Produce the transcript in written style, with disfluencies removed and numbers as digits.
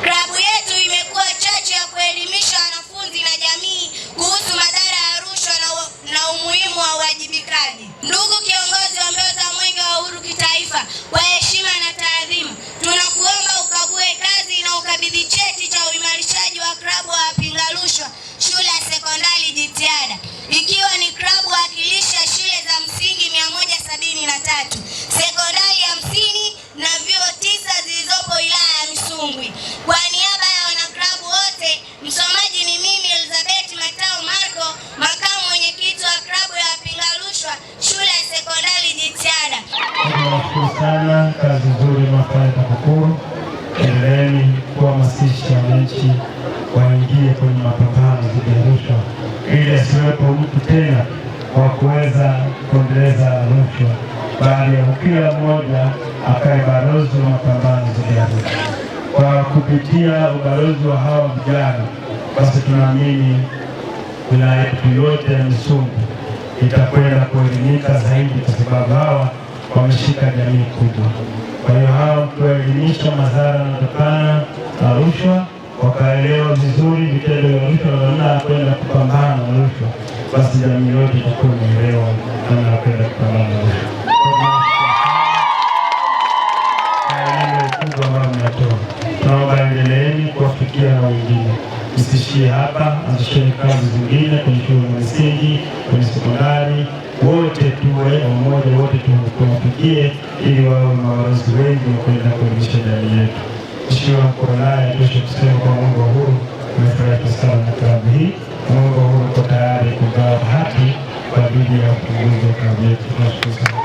Klabu yetu imekuwa chachu ya kuelimisha wanafunzi na jamii kuhusu madhara ya rushwa na umuhimu wa uwajibikaji. Ndugu kiongozi wa mbio za Mwenge wa Uhuru kitaifa, kwa heshima na taadhima, tunakuomba ukague kazi na ukabidhi cheti cha uimarishaji wa klabu ya wapinga rushwa shule ya sekondari Jitihada, ikiwa ni klabu wakilisha shule za msingi 173, sekondari 50 na vyuo 9 zilizopo wilaya ya Misungwi. Kwa niaba ya wanaklabu wote, msomaji ni mimi Elizabeth Matao Marco, makamu mwenyekiti wa klabu ya wapinga rushwa shule ya sekondari Jitihada. Tunashukuru sana, kazi nzuri mnafanya TAKUKURU. Endeleeni kuhamasisha wananchi waingie kwenye mapambano dhidi ya rushwa, ili asiwepo mtu tena wa kuweza kuendeleza rushwa, bali kila mmoja akae balozi wa mapambano dhidi ya rushwa. Kwa kupitia ubalozi wa hawa vijana, basi tunaamini wilaya yetu yote ya Misungwi itakwenda kuelimika zaidi, kwa sababu hawa wameshika jamii kubwa. Kwa hiyo hawa kuelimisha madhara yanayotokana na rushwa, wakaelewa vizuri vitendo vya rushwa na namna kwenda kupambana na rushwa, basi jamii yote itakuwa imeelewa namna kwenda kupambana na rushwa. Kubwa ambayo mnatoa, tunaomba endeleeni kuwafikia na wengine, msishie hapa, anzisheni kazi zingine kwenye shule za msingi, kwenye sekondari, wote tuwe mmoja, wote tuwafikie ili wawe mabalozi wengi wa kwenda kuelimisha jamii yetu. Mheshimiwa Mkuu wa Wilaya, tosha kusema kwa Mwenge wa Uhuru umefurahi sana na klabu hii. Mwenge wa Uhuru uko tayari kugawa haki kwa ajili ya ufunguzi wa klabu yetu. Tunashukuru sana.